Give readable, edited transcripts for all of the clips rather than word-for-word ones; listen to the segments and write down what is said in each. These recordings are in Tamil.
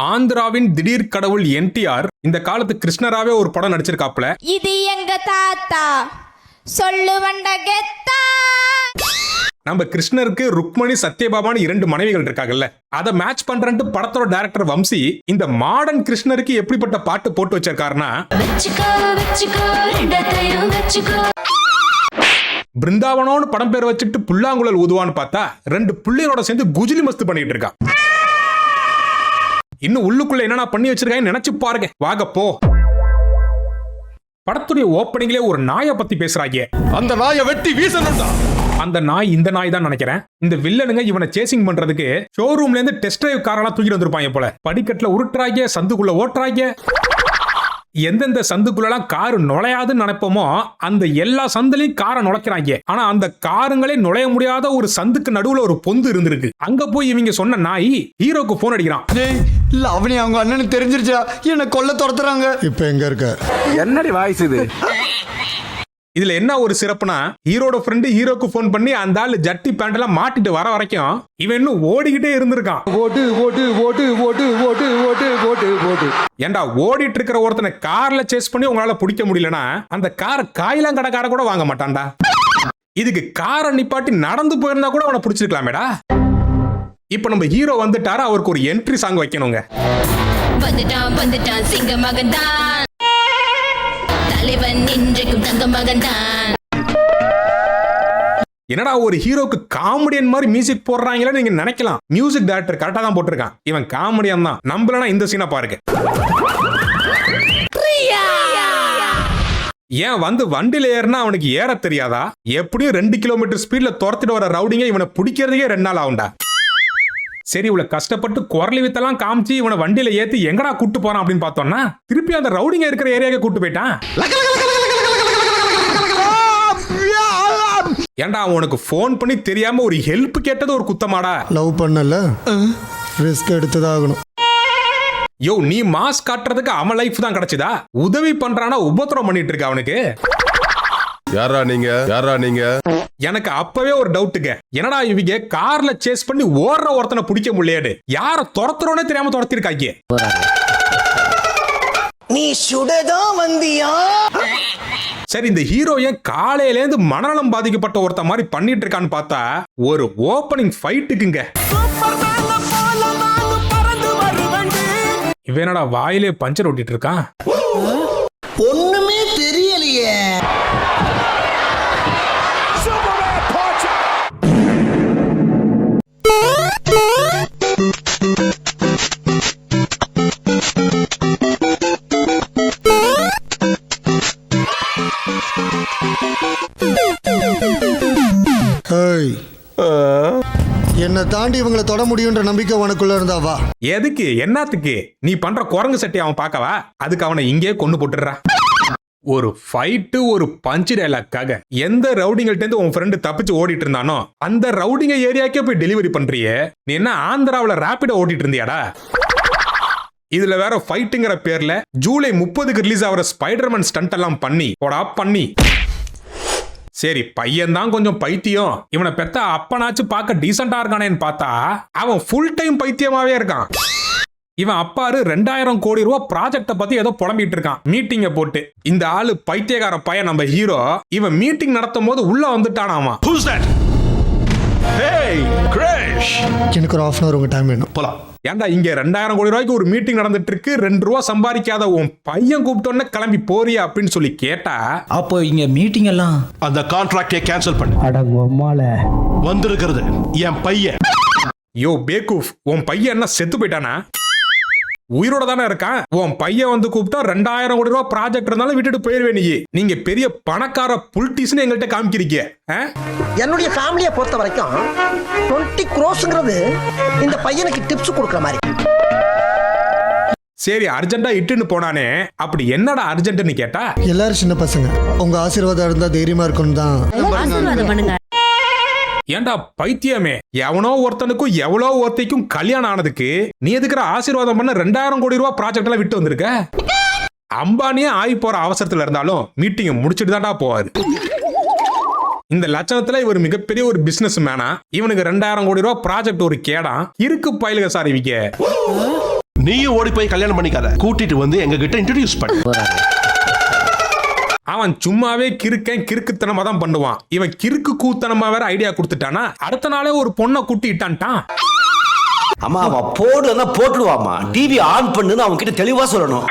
ஆந்திராவின் திடீர் கடவுள் என்டிஆர் இந்த காலத்து கிருஷ்ணராவே ஒரு படம் நடிச்சிருக்காப்ல. இது எங்க தாத்தா சொல்லுவண்ட கெத்தா. நம்ம கிருஷ்ணருக்கு ருக்மணி சத்யபாமான்னு 2 மனைவிகள் இருக்காங்கல்ல, அதை மேட்ச் பண்றேன்ட்டு படத்தோட டைரக்டர் வம்சி இந்த மாடர்ன் கிருஷ்ணருக்கு எப்படிப்பட்ட பாட்டு போட்டு வச்சிருக்காருன்னா, பிருந்தாவனோன்னு படம் பேர் வச்சுட்டு புல்லாங்குழல் ஊதுவான்னு பார்த்தா 2 பிள்ளைகளோட சேர்ந்து குஜிலி மஸ்து பண்ணிட்டு இருக்கான். இன்னும் உள்ளுக்குள்ள என்னன்னா பண்ணி வச்சிருக்காங்க நினைச்சு பாருங்க. வாங்க போ. படத்துடைய ஓப்பனிங்லே ஒரு நாயை பத்தி பேசுறாங்க. அந்த நாயை வெட்டி வீசணும்டா. அந்த நாய் இந்த நாய் தான் நினைக்கிறேன். இந்த வில்லனுங்க இவனை சேசிங் பண்றதுக்கு ஷோரூம்ல இருந்து டெஸ்ட் டிரைவ் காரெல்லாம் தூக்கிட்டு வந்திருப்பாங்க போல. படிக்கட்டுல உருட்டுறாங்க, சந்துக்குள்ள ஓட்டுறாங்க. எந்தெந்த சந்துக்குள்ளலாம் காரு நுழையாதுன்னு நினைப்போமோ அந்த எல்லா சந்துலையும் காரை நுழைக்கிறாங்க. ஆனா அந்த காருங்களே நுழைய முடியாத ஒரு சந்துக்கு நடுவுல ஒரு பொந்து இருந்திருக்கு. அங்க போய் இவங்க சொன்ன நாய் ஹீரோக்கு போன் அடிக்கிறான். இல்ல அவனே அவங்க அண்ணனுக்கு தெரிஞ்சிருச்சா, என்ன கொல்ல துரத்துறாங்க. இப்ப எங்க இருக்க? என்னடி வாய்ஸ் இது? இதுல என்ன ஒரு சிறப்புனா, ஹீரோட ஃப்ரெண்டு ஹீரோக்கு போன் பண்ணி அந்த ஆளு ஜட்டி பேண்ட் எல்லாம் மாட்டிட்டு வர வரைக்கும் இவன் இன்னும் ஓடிக்கிட்டே இருந்திருக்கான். ஓட்டு ஓட்டு ஓட்டு ஓட்டு ஓட்டு ஓட்டு ஓட்டு ஓட்டு. ஏண்டா ஓடிட்டு இருக்கிற ஒருத்தனை கார்ல சேஸ் பண்ணி உங்களால பிடிக்க முடியலனா அந்த கார் காயிலாம் கடைக்கார கூட வாங்க மாட்டான்டா. இதுக்கு காரை நிப்பாட்டி நடந்து போயிருந்தா கூட அவனை பிடிச்சிருக்கலாமேடா. இப்ப நம்ம ஹீரோ வந்துட்டாரு, அவருக்கு ஒரு என்ட்ரி சாங் வைக்கணுங்க. வந்துட்டான் வந்துட்டான் சிங்க மகன்தான், தலைவன் இன்றைக்கும் தங்க மகன்தான். என்னடா ஒரு ஹீரோக்கு காமெடியன் மாதிரி மியூசிக் போடுறாங்களே நீங்க நினைக்கலாம். மியூசிக் டைரக்டர் கரெக்டா தான் போட்டிருக்கான். இவன் காமெடியன் தான். நம்பலனா இந்த சீனை பாருங்க. ஏன் வந்து வண்டியில ஏறினா அவனுக்கு ஏற தெரியாதா? எப்படியும் 2 கிலோமீட்டர் ஸ்பீட்ல துரத்திட்டு வர ரவுடிங்க இவனை பிடிக்கிறதுக்கே 2 நாள் ஆகும்டா. சரி, இவ்வளவு கஷ்டப்பட்டு குரலி வித்தெல்லாம் காமிச்சு இவனை வண்டியில ஏத்தி எங்கடா கூட்டு போறான் அப்படின்னு பார்த்தோம்னா திருப்பி அந்த ரவுடிங்க இருக்கிற ஏரியாவுக்கு கூட்டு போயிட்டான். ஏன்டா உனக்கு போன் பண்ணி தெரியாம ஒரு ஹெல்ப் கேட்டது ஒரு குத்தமாடா? லவ் பண்ணல, ரிஸ்க் எடுத்ததாகணும். யோ, நீ மாஸ் காட்டுறதுக்கு அவன் லைஃப் தான் கிடைச்சதா? உதவி பண்றானா உபத்திரம் பண்ணிட்டு இருக்க அவனுக்கு. யாரா நீங்க? யாரா நீங்க? எனக்கு அப்பவே ஒரு டவுட்டுங்க. என்னடா இவங்க கார்ல சேஸ் பண்ணி ஓடுற ஒருத்தனை பிடிக்க முடியாது, யார துரத்துறோனே தெரியாம துரத்திருக்காங்க. நீ சுடதான் வந்தியா? சரி, இந்த ஹீரோ ஏன் காலையில இருந்து மனநலம் பாதிக்கப்பட்ட ஒருத்த மாதிரி பண்ணிட்டு இருக்கான்னு பார்த்தா ஒரு ஓப்பனிங் ஃபைட்டுக்குங்க. இவனடா வாயிலே பஞ்சர் ஓட்டிட்டு இருக்கான். ஒண்ணுமே தெரியலையே. என்ன தாண்டி இவங்களை தொட முடியும்ன்ற நம்பிக்கை உனக்குள்ள இருந்தாவா? எதுக்கு என்னத்துக்கு நீ பண்ற குரங்கு சட்டை அவன் பார்க்கவா? அதுக்கு அவனை இங்கே கொண்டு போட்டுறா. ஒரு ஃபைட்டு ஒரு பஞ்சு டைலாக்காக எந்த ரவுடிங்கள்ட்ட இருந்து உன் ஃப்ரெண்டு தப்பிச்சு ஓடிட்டு இருந்தானோ அந்த ரவுடிங்க ஏரியாக்கே போய் டெலிவரி பண்றியே. நீ என்ன ஆந்திராவில் ரேபிடோ ஓட்டிட்டு இருந்தியாடா? இதுல வேற ஃபைட்டுங்கிற பேர்ல ஜூலை 30க்கு ரிலீஸ் ஆகிற ஸ்பைடர்மேன் ஸ்டண்ட் எல்லாம் பண்ணி சரி, பையன் தான் கொஞ்சம் பைத்தியம், இவனை பெத்த அப்பனாச்சு பார்க்க டீசெண்டா இருக்கானேன்னு பார்த்தா அவன் ஃபுல் டைம் பைத்தியமாவே இருக்கான். இவன் அப்பாரு 2000 கோடி ரூபாய் ப்ராஜெக்ட பத்தி ஏதோ புலம்பிட்டு இருக்கான் மீட்டிங்க போட்டு. இந்த ஆளு பைத்தியக்கார பையன் நம்ம ஹீரோ இவன் மீட்டிங் நடத்தும் போது உள்ள வந்துட்டானாமா. எனக்கு ஒரு half an hour உங்க டைம் வேணும். போலாம். ஏன்டா இங்க 2000 கோடி ரூபாய்க்கு ஒரு மீட்டிங் நடந்துட்டு இருக்கு, 2 ரூபா சம்பாதிக்காத உன் பையன் கூப்பிட்டோன்னு கிளம்பி போறியா அப்படின்னு சொல்லி கேட்டா, அப்போ இங்க மீட்டிங் எல்லாம் அந்த கான்ட்ராக்டை கேன்சல் பண்ணு. வந்திருக்கிறது என் பையன். யோ பேக்கூஃப், உன் பையன் என்ன செத்து போயிட்டானா? உயிரோட தானே இருக்கான். உன் பையன் வந்து கூப்பிட்டா 2000 கோடி ரூபாய் ப்ராஜெக்ட் இருந்தாலும் விட்டுட்டு போயிருவேன். நீங்க பெரிய பணக்கார புல்டிஸ்னு எங்கள்கிட்ட காமிக்கிறீங்க. என்னுடைய ஃபேமிலியை பொறுத்த வரைக்கும் 20 crores இந்த பையனுக்கு டிப்ஸ் கொடுக்குற மாதிரி. சரி, அர்ஜென்டா இட்டுன்னு போனானே, அப்படி என்னடா அர்ஜென்ட்னு கேட்டா, எல்லாரும் சின்ன பசங்க, உங்க ஆசீர்வாதம் இருந்தா தைரியமா இருக்கணும் தான். ஏண்டா பைத்தியமே, எவனோ ஒருத்தனுக்கும் எவ்வளோ ஒருத்தைக்கும் கல்யாணம் ஆனதுக்கு நீ எதுக்குற ஆசீர்வாதம் பண்ண 2000 கோடி ரூபாய் ப்ராஜெக்ட் எல்லாம் விட்டு வந்திருக்க? அம்பானியே ஆகி போற அவசரத்துல இருந்தாலும் மீட்டிங் முடிச்சுட்டு தான்டா போவாரு. இந்த லட்சணத்துல இவர் மிகப்பெரிய ஒரு பிசினஸ் மேனா, இவனுக்கு 2000 கோடி ரூபாய் ப்ராஜெக்ட் ஒரு கேடா இருக்கு. பயிலுக சார் இவங்க நீயும் ஓடி போய் கல்யாணம் பண்ணிக்காத, கூட்டிட்டு வந்து எங்க கிட்ட இன்ட்ரோடியூஸ் பண்ணு. அவன் சும்மாவே கிறுக்குத்தனமா தான் பண்ணுவான். இவன் கிறுக்கு கூத்தனமா வேற ஐடியா கொடுத்துட்டானா, அடுத்த நாளே ஒரு பொண்ணை கூட்டிட்டான்ட்டான். அம்மா அவன் போடுன்னா போட்டுடுவாமா, டிவி ஆன் பண்ணுன்னு அவங்க கிட்ட தெளிவா சொல்லணும்.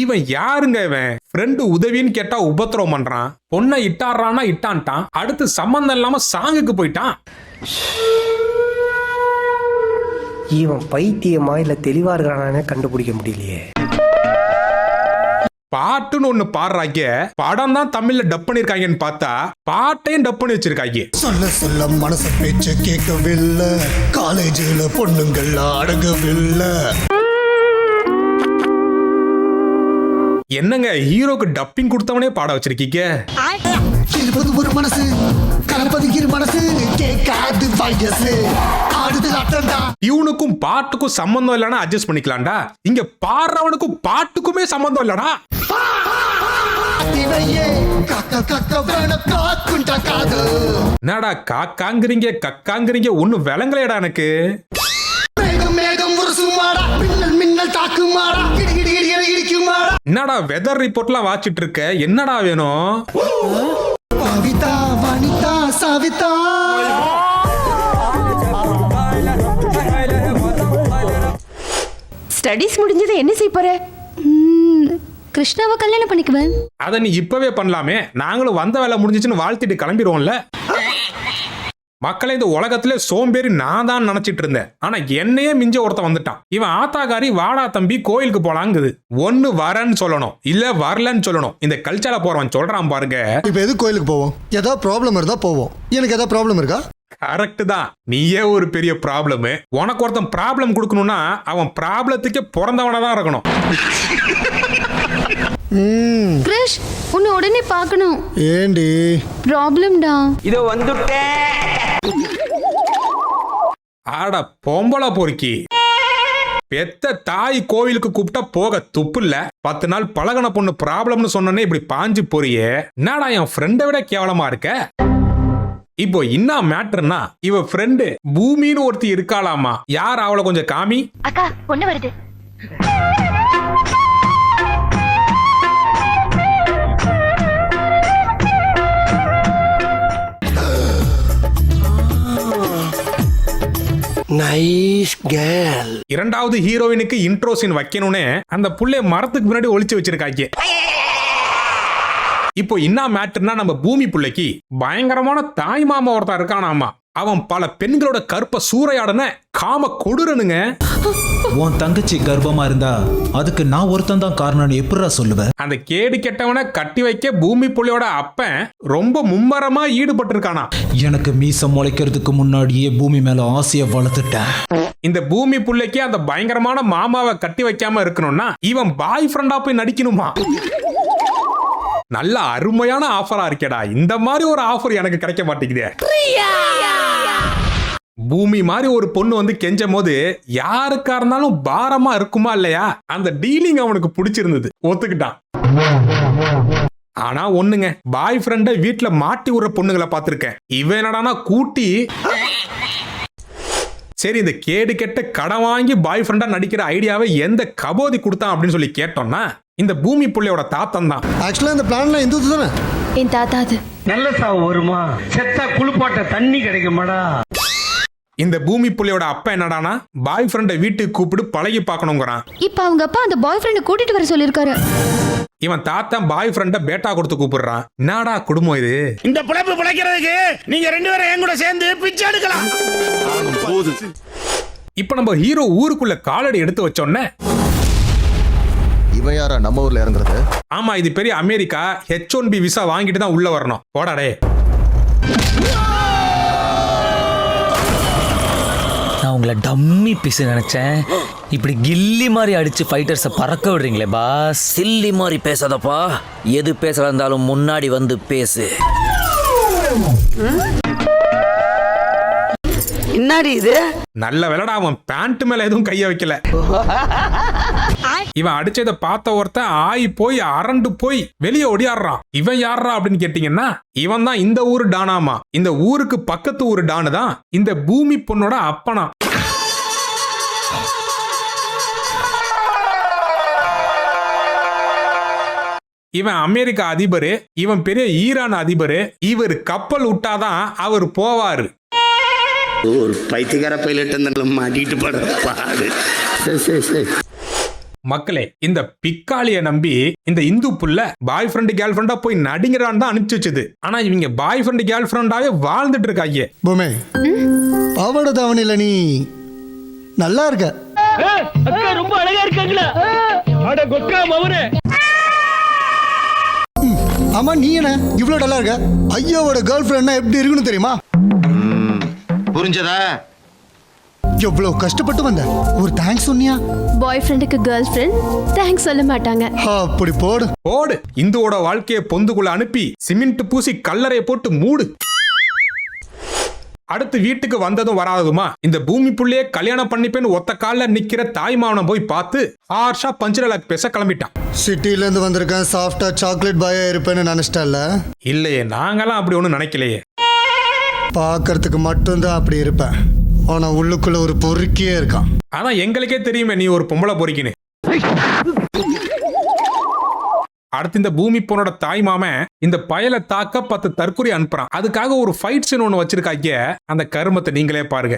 இவன் யாருங்க இவன்? ஃப்ரெண்டு உதவின்னு கேட்டா உபத்திரவம் பண்றான், பொண்ணை இட்டாடுறான்னா இட்டான்ட்டான், அடுத்து சம்பந்தம் இல்லாம சாங்குக்கு போயிட்டான். இவன் பைத்தியமா இல்ல தெளிவா இருக்கிறானே கண்டுபிடிக்க முடியலையே. பாட்டுன்னு ஒண்ணு பாடுறாங்க, படம் தான் தமிழ்ல டப் பண்ணிருக்காங்கன்னு பார்த்தா பாட்டையும் டப் பண்ணி வச்சிருக்காங்க. சொல்ல சொல்ல மனசு பேச்ச கேட்கவில்லை, காலேஜில் பொண்ணுங்கள் அடங்கவில்லை. என்னங்க ஹீரோக்கு டப்பிங் கொடுத்தவனே பாட வச்சிருக்கீங்க? இருப்பது ஒரு மனசு, கலப்பது இரு மனசு, கேட்காது வயசு, ஆடுது அட்டண்டா. இவனுக்கும் பாட்டுக்கும் சம்பந்தம் இல்லைன்னா அட்ஜஸ்ட் பண்ணிக்கலாம்டா. இங்க பாடுறவனுக்கும் பாட்டுக்குமே சம்பந்தம் இல்லடா. என்னடா காக்காங்கிறீங்க கக்காங்கிறீங்க, ஒண்ணு விளங்கலையடா எனக்கு. என்னடா வெதர் ரிப்போர்ட்லாம் வாச்சிட்டு இருக்க, என்னடா வேணும்? ஸ்டடீஸ் முடிஞ்சது என்ன செய்ய போற? கிருஷ்ணாவை கல்யாணம் பண்ணிக்குவேன். அத நீ இப்பவே பண்ணலாமே, நாங்களும் வந்த வேலை முடிஞ்சிச்சுன்னு வாழ்த்திட்டு கிளம்பிடுவோம்ல. மக்களை இந்த உலகத்திலே சோம்பேறி நான் தான் நினைச்சிட்டு இருந்தேன், ஆனா என்னையே மிஞ்ச ஒருத்த வந்துட்டான். இவன் ஆத்தாக்காரி வாடா தம்பி கோயிலுக்கு போலாங்குது. ஒன்னு வரன்னு சொல்லணும், இல்ல வரலன்னு சொல்லணும். இந்த கல்ச்சரா போறவன் சொல்றான் பாருங்க. இப்ப எது கோயிலுக்கு போவோம்? ஏதாவது ப்ராப்ளம் இருந்தா போவோம். எனக்கு ஏதாவது ப்ராப்ளம் இருக்கா? கரெக்ட் தான், நீயே ஒரு பெரிய ப்ராப்ளம். உனக்கு ஒருத்தன் ப்ராப்ளம் கொடுக்கணும்னா அவன் ப்ராப்ளத்துக்கே பிறந்தவனா தான் இருக்கணும். கிருஷ் உன்னை உடனே பார்க்கணும். ஏண்டி? ப்ராப்ளம்டா. இதோ வந்துட்டேன். ஆட பொம்பளை பொறுக்கி, பெத்த தாய் கோவிலுக்கு கூப்பிட்டா போக துப்பு இல்ல. 10 நாள் பழகன பொண்ணு ப்ராப்ளம்னு சொன்னனே இப்படி பாஞ்சு போறியே, என்னடா என் ஃப்ரெண்டை விட கேவலமா இருக்க. இப்போ என்ன மேட்டர்னா, இவ ஃப்ரெண்டு பூமின்னு ஒருத்தி இருக்காளாமா. யார் அவளை கொஞ்சம் காமி. அக்கா பொண்ணு வருது. Nice girl. இரண்டாவது ஹீரோயினுக்கு இன்ட்ரோ சீன் வைக்கணும்னு அந்த புள்ளைய மரத்துக்கு முன்னாடி ஒளிச்சு வச்சிருக்காங்க. இப்போ என்ன மேட்டர்னா, நம்ம பூமி புள்ளைக்கு பயங்கரமான தாய் மாமா ஒருத்தன் இருக்கானாமா. அவன் பல பெண்களோட கற்ப சூறையாடன காம கொடுறனுங்க. உன் தங்கச்சி கர்ப்பமா இருந்தா அதுக்கு நான் ஒருத்தன் தான் காரணம்னு எப்படிடா சொல்லுவேன்? அந்த கேடு கெட்டவனை கட்டி வைக்க பூமி புள்ளையோட அப்பன் ரொம்ப மும்மரமா ஈடுபட்டு இருக்கானா. எனக்கு மீசம் முளைக்கிறதுக்கு முன்னாடியே பூமி மேல ஆசைய வளர்த்துட்டேன். இந்த பூமி புள்ளைக்கு அந்த பயங்கரமான மாமாவை கட்டி வைக்காம இருக்கணும்னா இவன் பாய் ஃப்ரெண்டா போய் நடிக்கணுமா. நல்ல அருமையான ஆஃபரா இருக்கேடா. இந்த மாதிரி ஒரு ஆஃபர் எனக்கு கிடைக்க மாட்டேங்குதே. பூமி மாதிரி ஒரு பொண்ணு வந்து கெஞ்சும் போது யாருக்கா இருந்தாலும் பாரமா இருக்குமா இல்லையா? அந்த டீலிங் அவனுக்கு பிடிச்சிருந்தது, ஒத்துக்கிட்டான். ஆனா ஒண்ணுங்க, பாய் ஃப்ரெண்ட வீட்டுல மாட்டி விடுற பொண்ணுங்களை பார்த்திருக்கேன். இவன் என்னடானா கூட்டி. சரி, இந்த கேடு கெட்ட கடன் வாங்கி பாய் ஃப்ரெண்டா நடிக்கிற ஐடியாவை எந்த கபோதி கொடுத்தான் அப்படின்னு சொல்லி கேட்டோம்னா, இந்த பூமி புள்ளையோட தாத்தன் தான். ஆக்சுவலா இந்த பிளான்ல இந்து தானே என் தாத்தா. அது நல்ல சாவு வருமா? செத்தா குளிப்பாட்ட தண்ணி கிடைக்குமாடா? இந்த பூமி புள்ளையோட அப்பா என்னடானா, பாய் ஃப்ரெண்டை வீட்டுக்கு கூப்பிட்டு பழகி பார்க்கணுங்கிறான். இப்ப அவங்க அப்பா அந்த பாய் ஃப்ரெண்டை கூட்டிட்டு வர சொல்லிருக்காரு. இவன் தாத்தன் பாய் ஃப்ரெண்ட பேட்டா கொடுத்து கூப்பிடுறான். நாடா குடும்பம் இது. இந்த பிழைப்பு பிழைக்கிறதுக்கு நீங்க 2 பேரும் என் கூட சேர்ந்து பிச்சை எடுக்கலாம். இப்ப நம்ம ஹீரோ ஊருக்குள்ள காலடி எடுத்து வச்சோன்னே, இவன் யாரா நம்ம ஊர்ல இறங்குறது? ஆமா, இது பெரிய அமெரிக்கா. H1B விசா வாங்கிட்டு தான் உள்ள வரணும். போடாடே. நான் உங்களை டம்மி பீஸ் நினைச்சேன். இப்படி கில்லி மாதிரி அடிச்சு ஃபைட்டர்ஸை பறக்க விடுறீங்களே பாஸ். சில்லி மாதிரி பேசாதப்பா, எது பேச இருந்தாலும் முன்னாடி வந்து பேசு. என்னடி இது? நல்ல வேலைடா அவன் பேண்ட் மேல எதுவும் கைய வைக்கல. இவன் அடிச்சதை பார்த்த ஒருத்தன் ஆயி போய் அரண்டு போய் வெளியே ஒடியாடுறான். இவன் யாரா அப்படின்னு கேட்டீங்கன்னா, இவன் தான் இந்த ஊரு டானாமா. இந்த ஊருக்கு பக்கத்து ஊரு டானு தான் இந்த பூமி பொண்ணோட அப்பனா. இவன் அமெரிக்கா அதிபரு, இவன் பெரிய ஈரான் அதிபரு. இவர் கப்பல் விட்டாதான் அவர் போவாரு. ஒரு பைத்தியக்கார பைலட் மாட்டிட்டு பாடு. மக்களே, இந்த பிக்காளிய நம்பி இந்த இந்து புள்ள பாய் ஃப்ரெண்டு கேர்ள் ஃப்ரெண்டா போய் நடிகரான்னு தான் அனுப்பிச்சு வச்சது. ஆனா இவங்க பாய் ஃப்ரெண்டு கேர்ள் ஃப்ரெண்டாவே வாழ்ந்துட்டு இருக்காங்க. பூமே, பாவாடை தாவணியில நீ நல்லா இருக்க. ரொம்ப அழகா இருக்காங்களா? அட கொக்கா மவனே. ஆமா, நீ என்ன இவ்வளவு நல்லா இருக்க? ஐயாவோட கேர்ள் ஃப்ரெண்ட்னா எப்படி இருக்குன்னு தெரியுமா? புரிஞ்சதா? எவ்வளவு கஷ்டப்பட்டு வந்த, ஒரு தேங்க்ஸ் சொன்னியா? பாய் ஃப்ரெண்டுக்கு கேர்ள் ஃப்ரெண்ட் தேங்க்ஸ் சொல்ல மாட்டாங்க. அப்படி போடு போடு. இந்துவோட வாழ்க்கையை பொந்துக்குள்ள அனுப்பி சிமெண்ட் பூசி கல்லறையை போட்டு மூடு. அடுத்து வீட்டுக்கு வந்ததும் வராததுமா இந்த பூமி புள்ளையே கல்யாணம் பண்ணிப்பேன்னு ஒத்த கால்ல நிக்கிற தாய்மாவனை போய் பார்த்து ஹார்ஷா பஞ்சரலாக் பேச கிளம்பிட்டான். சிட்டில இருந்து வந்திருக்கேன், சாஃப்டா சாக்லேட் பாயா இருப்பேன்னு நினைச்சிட்டல? இல்லையே, நாங்களாம் அப்படி ஒண்ணும் நினைக்கலையே. பார்க்கறதுக்கு மட்டும்தான் அப்படி இருப்பேன், ஆனா உள்ளுக்குள்ள ஒரு பொறுக்கியே இருக்கான். அதான் எங்களுக்கே தெரியுமே நீ ஒரு பொம்பளை பொறுக்கின்னு. அடுத்து இந்த பூமி பொண்ணோட தாய் மாமன் இந்த பயலை தாக்க 10 தற்கொலை அனுப்புறான். அதுக்காக ஒரு ஃபைட் சீன் ஒன்று வச்சிருக்காங்க. அந்த கருமத்தை நீங்களே பாருங்க.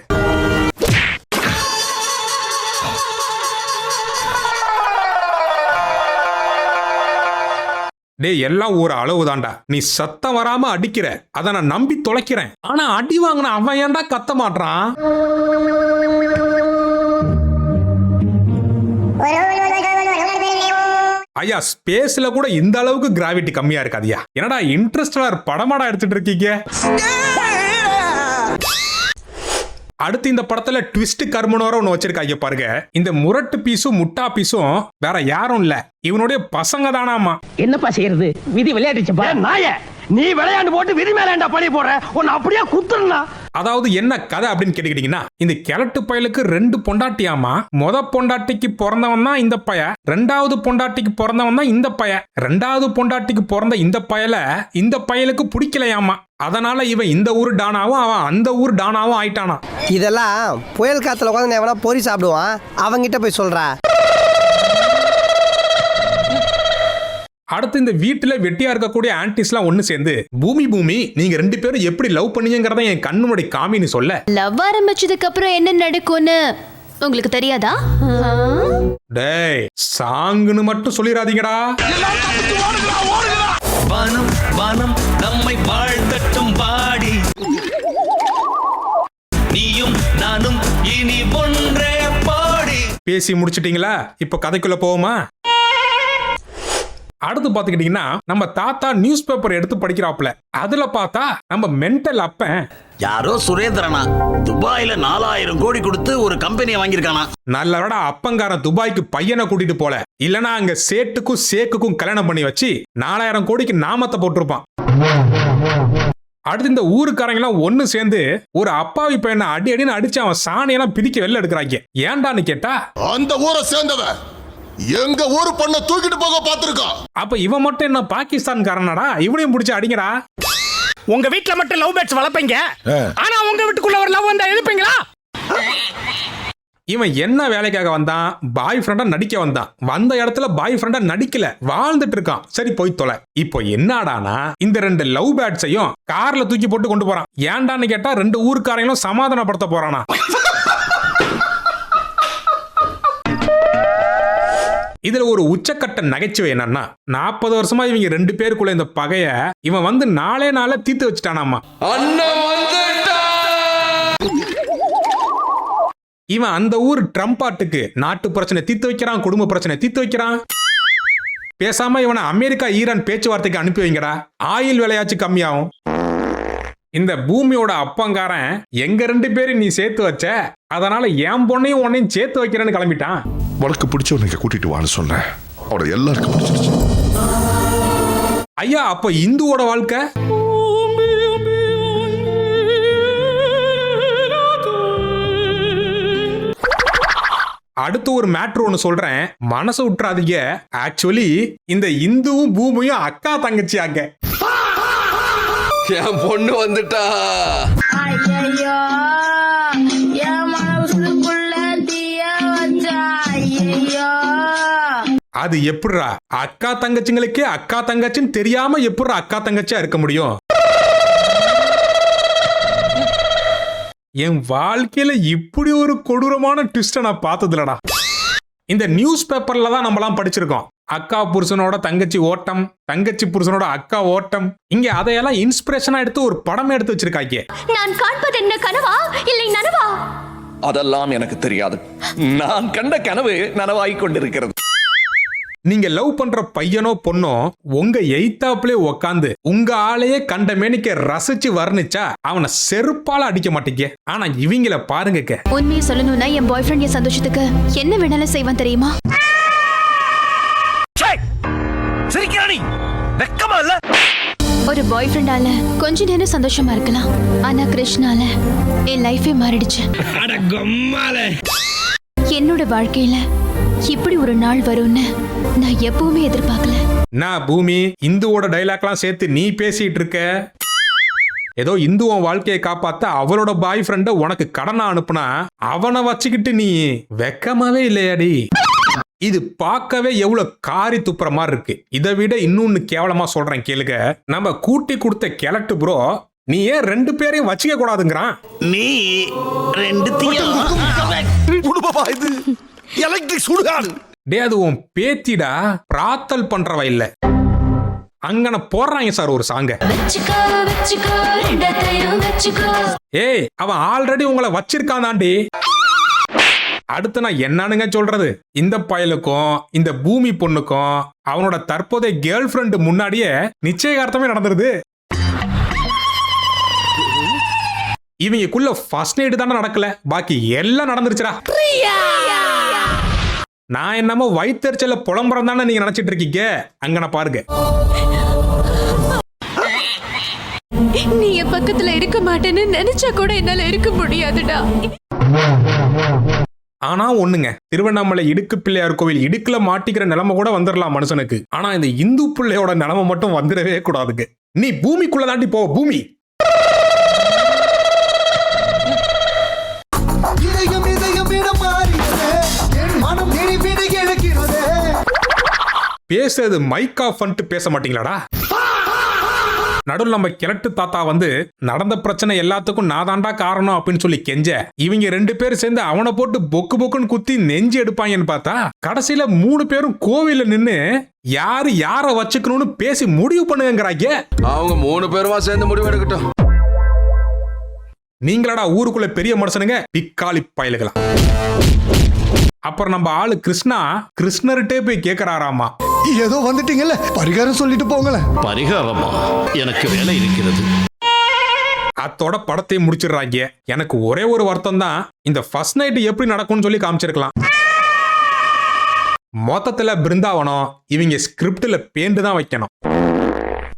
டேய், எல்லாம் ஒரு அளவு தான்டா. நீ சத்தம் வராம அடிக்கிற, அதை நான் நம்பி தொலைக்கிறேன். ஆனா அடி வாங்கின அவன் ஏன்டா கத்த மாட்டான்? ஐயா, ஸ்பேஸ்ல கூட இந்த அளவுக்கு கிராவிட்டி கம்மியா இருக்காதியா. என்னடா இன்ட்ரெஸ்டா படமாடா எடுத்துட்டு இருக்கீங்க? அடுத்து இந்த படத்துல ட்விஸ்ட் கர்மனோர ஒண்ணு வச்சிருக்காங்க பாருங்க. இந்த முரட்டு பீஸும் முட்டா பீஸும் வேற யாரும் இல்ல, இவனுடைய பசங்க தானாமா. என்னப்பா செய்யறது, விதி விளையாடுச்சுப்பா. நாய, நீ விளையாண்டு போட்டு விதி மேலேண்டா பழி போடுற, உன்னை அப்படியே குத்துறா. அதாவது என்ன கதை அப்படின்னு கேட்டுக்கிட்டீங்கன்னா, இந்த கிழட்டு பயலுக்கு 2 பொண்டாட்டியாமா. முத பொண்டாட்டிக்கு பிறந்தவன் தான் இந்த பய, 2வது பொண்டாட்டிக்கு பிறந்தவன் தான் இந்த பய. 2வது பொண்டாட்டிக்கு பிறந்த இந்த பயல இந்த பயலுக்கு பிடிக்கலையாமா. அதனால இவன் இந்த ஊர் டானாவும் அவன் அந்த ஊர் டானாவும் ஆயிட்டானா. இதெல்லாம் புயல் காத்துல உட்காந்து எவனா பொறி சாப்பிடுவான், அவங்கிட்ட போய் சொல்றா. அடுத்து இந்த வீட்டுல வெட்டியா இருக்கக்கூடிய ஆன்டிஸ்லாம் ஒண்ணு சேர்ந்து பூமி நீங்க 2 பேரும் எப்படி லவ் பண்ணீங்கறத என் கண்ணு முன்னாடி காமின்னு சொல்ல. லவ் ஆரம்பிச்சதுக்கு அப்புறம் என்ன நடக்கும்னு உங்களுக்கு தெரியாதா? டேய், சாங்குன்னு மட்டும் சொல்லிராதீங்கடா. வானம் வானம் நம்மை வாழ்த்தட்டும் பாடி, நீயும் நானும் இனி ஒன்றே பாடி. பேசி முடிச்சிட்டீங்களா? இப்ப கதைக்குள்ள போவோமா? அடுத்து பாத்துக்கிட்டீங்கன்னா, நம்ம தாத்தா நியூஸ் பேப்பர் எடுத்து படிக்கிறாப்ல. அதுல பார்த்தா நம்ம மென்டல் அப்பன் யாரோ சுரேந்திரனா துபாயில 4000 கோடி கொடுத்து ஒரு கம்பெனியை வாங்கியிருக்கானா. நல்லவட அப்பங்காரன் துபாய்க்கு பையனை கூட்டிட்டு போல, இல்லனா அங்க சேட்டுக்கும் சேக்குக்கும் கல்யாணம் பண்ணி வச்சு 4000 கோடிக்கு நாமத்தை போட்டிருப்பான். அடுத்து இந்த ஊருக்காரங்களாம் ஒண்ணு சேர்ந்து ஒரு அப்பாவி பையனை அடின்னு அடிச்சு அவன் சாணியெல்லாம் பிரிக்க வெளில எடுக்கிறாங்க. ஏன்டான்னு கேட்டா, அந்த ஊரை சேர்ந்தவன் எங்க ஊரு பொண்ண தூக்கிட்டு போக பாத்துருக்கான். அப்ப இவன் மட்டும் என்ன பாகிஸ்தான் காரனாடா, இவனையும் பிடிச்சி அடிங்கடா. உங்க வீட்ல மட்டும் லவ் பேர்ட்ஸ் வளர்ப்பீங்க, ஆனா உங்க வீட்டுக்குள்ள ஒரு லவ் வந்தா எழுப்பீங்களா? இவன் என்ன வேலைக்காக வந்தான்? பாய் ஃப்ரெண்டா நடிக்க வந்தான். வந்த இடத்துல பாய் ஃப்ரெண்டா நடிக்கல, வாழ்ந்துட்டு இருக்கான். சரி, போய் தொலை. இப்போ என்னடானா, இந்த 2 லவ் பேர்ட்ஸையும் கார்ல தூக்கி போட்டு கொண்டு போறான். ஏன்டான்னு கேட்டா 2 ஊருக்காரங்களும் சமாதானப்படுத்த போறானா. இதுல ஒரு உச்சக்கட்ட நகைச்சுவை என்னன்னா, 40 வருஷமா இவங்க 2 பேருக்குள்ள இந்த பகைய இவன் வந்து நாளே தீர்த்து வச்சுட்டானாமா. இவன் அந்த ஊர் ட்ரம்ப் ஆட்டுக்கு நாட்டு பிரச்சனை தீர்த்து வைக்கிறான், குடும்ப பிரச்சனை தீர்த்து வைக்கிறான். பேசாம இவனை அமெரிக்கா ஈரான் பேச்சுவார்த்தைக்கு அனுப்பி வைங்கடா, ஆயில் விலையாச்சு கம்மியாகும். இந்த பூமியோட அப்பங்காரன் எங்க 2 பேரும் நீ சேர்த்து வச்ச, அதனால என் பொண்ணையும் உன்னையும் சேர்த்து வைக்கிறேன்னு கிளம்பிட்டான். உனக்கு பிடிச்சவனுக்கு கூட்டிட்டு வான்னு சொன்னேன், அவட எல்லாருக்கும் பிடிச்சிருச்சு. ஐயா, அப்ப இந்துவோட வாழ்க்கை? அடுத்து ஒரு மேட்ரு ஒன்று சொல்றேன், மனசு விட்டுறாதீங்க. ஆக்சுவலி இந்த இந்துவும் பூமியும் அக்கா தங்கச்சியாங்க. என் பொண்ணு வந்துட்டா. ஐயோ, என் மனசுக்குள்ள தீய அது எப்படிரா அக்கா தங்கச்சிங்களுக்கே அக்கா தங்கச்சின்னு தெரியாம எப்படிரா அக்கா தங்கச்சியா இருக்க முடியும்? என் வாழ்க்கையில இப்படி ஒரு கொடூரமான ட்விஸ்ட நான் பார்த்ததுலடா. இந்த நியூஸ் பேப்பர்ல தான் நம்மலாம் படிச்சிருக்கோம். அக்கா புருஷனோட தங்கச்சி ஓட்டம், தங்கச்சி புருஷனோட அக்கா ஓட்டம். இங்க அதையெல்லாம் இன்ஸ்பிரேஷனா எடுத்து ஒரு படம் எடுத்து வச்சிருக்காங்க. நான் காண்பது என்ன கனவா இல்லை நனவா? அதெல்லாம் எனக்கு தெரியாது. நான் கண்ட கனவு நனவாய் கொண்டிருக்கிறது. நீங்க லவ் பண்ற பையனோ பொண்ணோ உங்க எய்தாப்லே உக்காந்து உங்க ஆளையே கண்ட மேனிக்க ரசிச்சு வர்ணிச்சா அவனை செருப்பால அடிக்க மாட்டீங்க. ஆனா இவங்கள பாருங்க. உண்மையை சொல்லணும்னா என் பாய் ஃப்ரெண்ட் என் சந்தோஷத்துக்கு என்ன வேணாலும் செய்வான் தெரியுமா? ஒரு பாய் ஃப்ரெண்டால கொஞ்ச நேரம் சந்தோஷமா இருக்கலாம். ஆனா கிருஷ்ணால என் லைஃபே மாறிடுச்சு. என்னோட வாழ்க்கையில இப்படி ஒரு நாள் வரும்னு நான் எப்பவுமே எதிர்பார்க்கல. நான் பூமி இந்துவோட டைலாக்லாம் சேர்த்து நீ பேசிட்டு இருக்க. ஏதோ இந்துவன் வாழ்க்கையை காப்பாத்த அவளோட பாய் ஃப்ரெண்ட உனக்கு கடனா அனுப்புனா அவனை வச்சுக்கிட்டு நீ வெக்கமாவே இல்லையாடி? இது பார்க்கவே எவ்வளவு காரி துப்புற மாதிரி இருக்கு. இதை விட இன்னொன்னு கேவலமா சொல்றேன் கேளுங்க. நம்ம கூட்டி கொடுத்த கிழட்டு ப்ரோ நீ ஏன் 2 பேரையும் வச்சுக்க கூடாதுங்கிறான். நீ ரெண்டு இது எலக்ட்ரிக் சுடுகாடு. டே அது உன் பேத்திடா, பிரார்த்தல் பண்றவ இல்ல. அங்கன போடுறாங்க சார் ஒரு சாங்க. ஏய் அவன் ஆல்ரெடி உங்களை வச்சிருக்கான்டாண்டி. அடுத்து நான் என்னனுங்க சொல்றது? இந்த பயலுக்கும் இந்த பூமி பொண்ணுக்கும் அவனோட தற்போதைய கேர்ள் ஃப்ரெண்டு முன்னாடியே நிச்சயதார்த்தமே நடந்துருது. இவங்களுக்குள்ள ஃபர்ஸ்ட் நைட் தானே நடக்கல, பாக்கி எல்லாம் நடந்துருச்சுடா. நான் என்னமோ வயிற்றுச்சல புலம்புறம் தானே நீங்க நினைச்சிட்டு இருக்கீங்க. அங்கன பாருங்க. நீ என் பக்கத்துல இருக்க மாட்டேன்னு நினைச்சா கூட என்னால இருக்க முடியாதுடா. ஆனா ஒண்ணுங்க, திருவண்ணாமலை இடுக்கு பிள்ளையார் கோவில் இடுக்குல மாட்டிக்கிற நிலைமை கூட வந்துடலாம் மனுஷனுக்கு. ஆனா இந்த இந்து பிள்ளையோட நிலைமை மட்டும் வந்துடவே கூடாதுங்க. நீ பூமிக்குள்ள தாண்டி போ பூமி. பேசுறது மைக் ஆஃப் பண்ணிட்டு பேச மாட்டீங்களாடா? நடுவில் நம்ம கிழட்டு தாத்தா வந்து நடந்த பிரச்சனை எல்லாத்துக்கும் நான் தாண்டா காரணம் அப்படின்னு சொல்லி கெஞ்ச இவங்க 2 பேரும் சேர்ந்து அவனை போட்டு பொக்கு பொக்குன்னு குத்தி நெஞ்சு எடுப்பாங்கன்னு பார்த்தா கடைசியில 3 பேரும் கோவில நின்னு யாரு யார வச்சுக்கணும்னு பேசி முடிவு பண்ணுங்கிறாங்க. அவங்க 3 பேருமா சேர்ந்து முடிவு எடுக்கட்டும். நீங்களாடா ஊருக்குள்ள பெரிய மனுஷனுங்க பிக்காளி பயலுகளா. அப்புறம் நம்ம ஆளு கிருஷ்ணா கிருஷ்ணர்கிட்டே போய் கேட்கறாராமா, ஏதோ வந்துட்டீங்கல்ல பரிகாரம் சொல்லிட்டு போங்களேன். பரிகாரமா? எனக்கு வேலை இருக்கிறது. அத்தோட படத்தை முடிச்சிடுறாங்க. எனக்கு ஒரே ஒரு வருத்தம் தான், இந்த ஃபர்ஸ்ட் நைட் எப்படி நடக்கும்னு சொல்லி காமிச்சிருக்கலாம். மொத்தத்துல பிருந்தாவனம் இவங்க ஸ்கிரிப்ட்ல பேண்டு தான் வைக்கணும்.